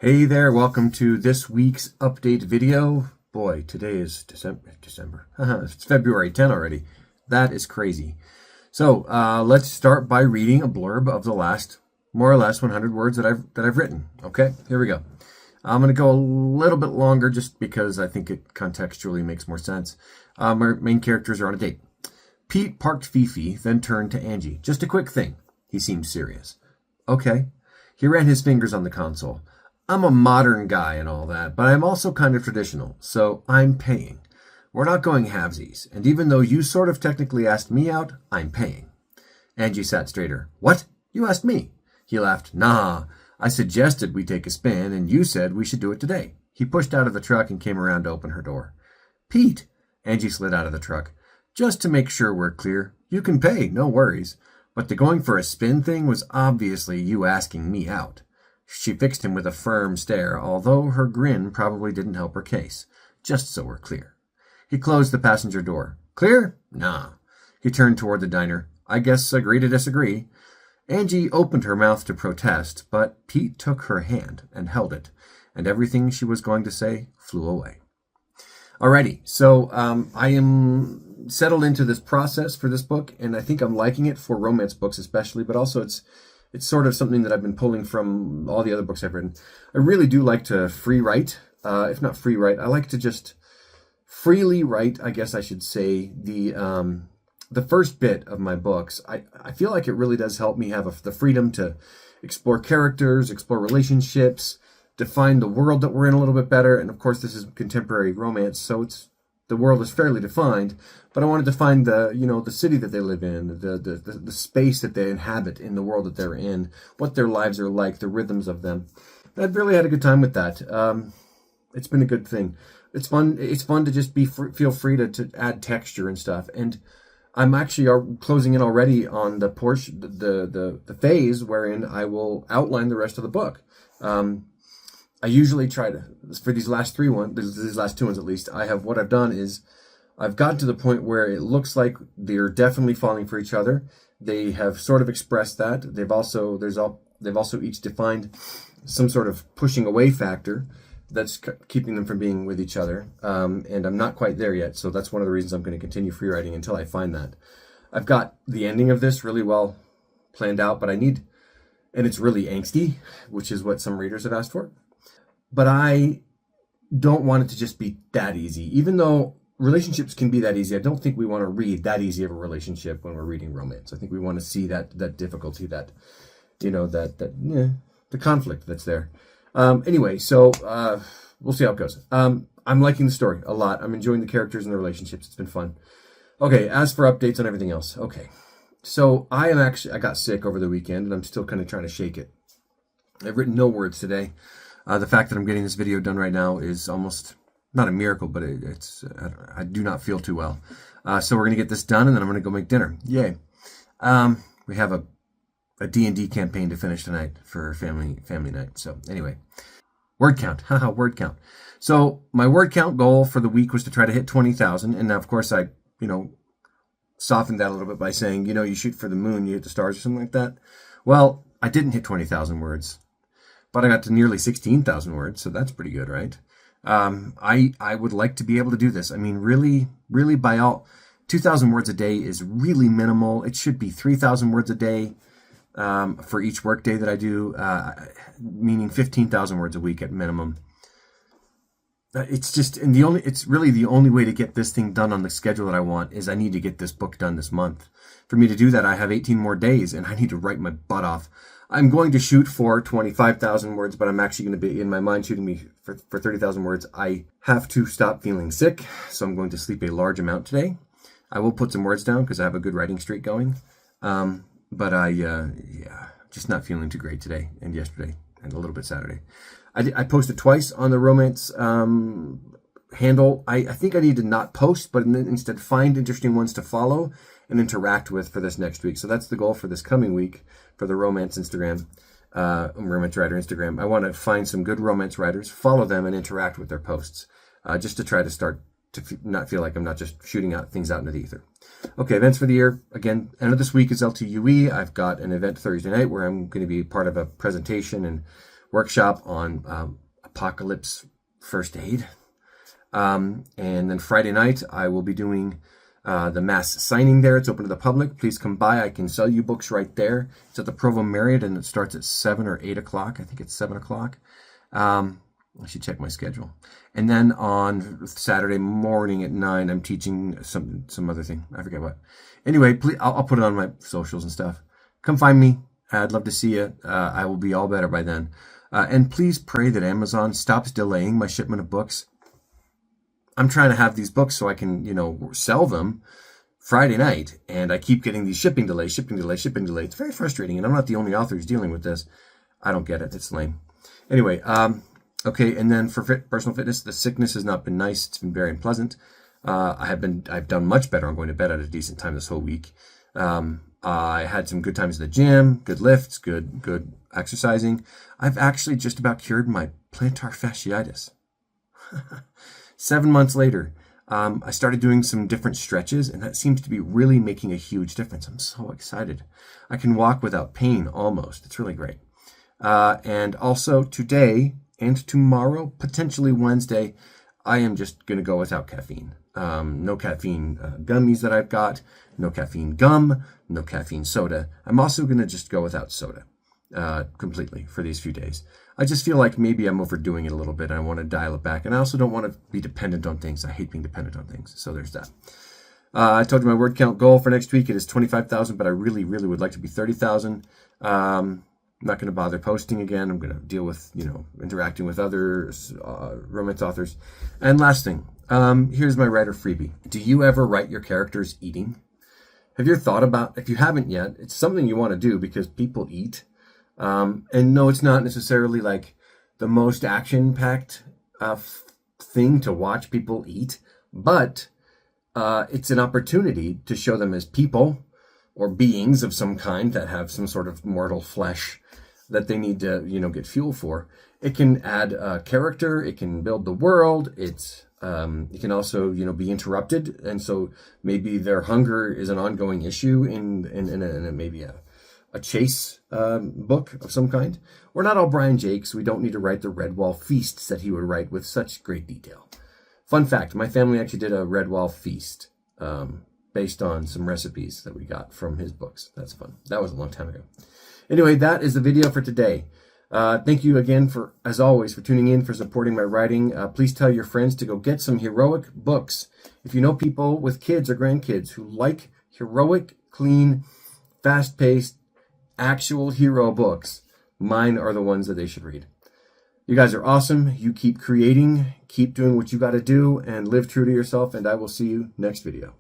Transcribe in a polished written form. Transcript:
Hey there, welcome to this week's update video. Boy, today is December. It's February 10 already. That is crazy. So let's start by reading a blurb of the last, more or less, 100 words that I've written. Okay, here we go. I'm going to go a little bit longer just because I think it contextually makes more sense. Our main characters are on a date. Pete parked Fifi, then turned to Angie. Just a quick thing. He seemed serious. Okay. He ran his fingers on the console. I'm a modern guy and all that, but I'm also kind of traditional, so I'm paying. We're not going halvesies, and even though you sort of technically asked me out, I'm paying. Angie sat straighter. What? You asked me? He laughed. Nah, I suggested we take a spin, and you said we should do it today. He pushed out of the truck and came around to open her door. Pete, Angie slid out of the truck. Just to make sure we're clear, you can pay, no worries. But the going for a spin thing was obviously you asking me out. She fixed him with a firm stare, although her grin probably didn't help her case. Just so we're clear. He closed the passenger door. Clear? Nah. He turned toward the diner. I guess agree to disagree. Angie opened her mouth to protest, but Pete took her hand and held it, and everything she was going to say flew away. Alrighty, so I am settled into this process for this book, and I think I'm liking it for romance books especially, but also it's sort of something that I've been pulling from all the other books I've written. I really do like to free write, if not free write. I like to just freely write, I guess I should say, the first bit of my books. I feel like it really does help me have the freedom to explore characters, explore relationships, define the world that we're in a little bit better. And of course, this is contemporary romance, so the world is fairly defined, but I wanted to find the city that they live in, the space that they inhabit in the world that they're in, what their lives are like, the rhythms of them. I've really had a good time with that. It's been a good thing. It's fun. It's fun to just feel free to add texture and stuff. And I'm actually closing in already on the portion, the phase wherein I will outline the rest of the book. I usually try to, for these last two ones at least, what I've done is I've gotten to the point where it looks like they're definitely falling for each other. They have sort of expressed that. They've also each defined some sort of pushing away factor that's keeping them from being with each other. And I'm not quite there yet, so that's one of the reasons I'm going to continue free writing until I find that. I've got the ending of this really well planned out, but and it's really angsty, which is what some readers have asked for. But I don't want it to just be that easy. Even though relationships can be that easy, I don't think we want to read that easy of a relationship when we're reading romance. I think we want to see that difficulty, the conflict that's there. Anyway, so we'll see how it goes. I'm liking the story a lot. I'm enjoying the characters and the relationships. It's been fun. Okay, as for updates on everything else. Okay, so I got sick over the weekend, and I'm still kind of trying to shake it. I've written no words today. The fact that I'm getting this video done right now is almost not a miracle, but I do not feel too well. So we're going to get this done, and then I'm going to go make dinner. Yay. We have a D&D campaign to finish tonight for family night. So anyway, word count. Haha, word count. So my word count goal for the week was to try to hit 20,000. And now, of course, I softened that a little bit by saying, you shoot for the moon, you hit the stars or something like that. Well, I didn't hit 20,000 words. But I got to nearly 16,000 words, so that's pretty good, right? I would like to be able to do this. I mean, really, 2,000 words a day is really minimal. It should be 3,000 words a day for each work day that I do, meaning 15,000 words a week at minimum. It's really the only way to get this thing done on the schedule that I want is I need to get this book done this month. For me to do that, I have 18 more days, and I need to write my butt off. I'm going to shoot for 25,000 words, but I'm actually going to be in my mind shooting me for 30,000 words. I have to stop feeling sick, so I'm going to sleep a large amount today. I will put some words down because I have a good writing streak going. But just not feeling too great today and yesterday and a little bit Saturday. I posted twice on the romance handle. I think I need to not post, but instead find interesting ones to follow and interact with for this next week. So that's the goal for this coming week for the romance Instagram, romance writer Instagram. I want to find some good romance writers, follow them, and interact with their posts, just to try to start to not feel like I'm not just shooting out things out into the ether. Okay, events for the year. Again, end of this week is LTUE. I've got an event Thursday night where I'm going to be part of a presentation and workshop on apocalypse first aid. And then Friday night, I will be doing the mass signing there. It's open to the public. Please come by. I can sell you books right there. It's at the Provo Marriott, and it starts at 7 or 8 o'clock. I think it's 7 o'clock. I should check my schedule. And then on Saturday morning at 9, I'm teaching some other thing. I forget what. Anyway, please, I'll put it on my socials and stuff. Come find me. I'd love to see you. I will be all better by then. And please pray that Amazon stops delaying my shipment of books. I'm trying to have these books so I can, sell them Friday night, and I keep getting these shipping delays. It's very frustrating, and I'm not the only author who's dealing with this. I don't get it. It's lame. Anyway, okay, and then for personal fitness, the sickness has not been nice. It's been very unpleasant. I've done much better. I'm going to bed at a decent time this whole week. I had some good times at the gym, good lifts, good exercising. I've actually just about cured my plantar fasciitis. 7 months later, I started doing some different stretches, and that seems to be really making a huge difference. I'm so excited. I can walk without pain almost. It's really great. And also today and tomorrow, potentially Wednesday, I am just going to go without caffeine. No caffeine gummies that I've got, no caffeine gum, no caffeine soda. I'm also going to just go without soda completely for these few days. I just feel like maybe I'm overdoing it a little bit. I want to dial it back. And I also don't want to be dependent on things. I hate being dependent on things. So there's that. I told you my word count goal for next week. It is 25,000, but I really, really would like to be 30,000. I'm not going to bother posting again. I'm going to deal with, interacting with other romance authors. And last thing, here's my writer freebie. Do you ever write your characters eating? Have you thought about, if you haven't yet, it's something you want to do because people eat. And no, it's not necessarily like the most action-packed thing to watch people eat, but it's an opportunity to show them as people or beings of some kind that have some sort of mortal flesh that they need to, get fuel for. It can add character. It can build the world. It can also, be interrupted. And so maybe their hunger is an ongoing issue in maybe a chase book of some kind. We're not all Brian Jakes. We don't need to write the Redwall feasts that he would write with such great detail. Fun fact, my family actually did a Redwall feast based on some recipes that we got from his books. That's fun. That was a long time ago. Anyway, that is the video for today. Thank you again as always, for tuning in, for supporting my writing. Please tell your friends to go get some heroic books. If you know people with kids or grandkids who like heroic, clean, fast-paced, actual hero books, mine are the ones that they should read. You guys are awesome. You keep creating, keep doing what you got to do, and live true to yourself, and I will see you next video.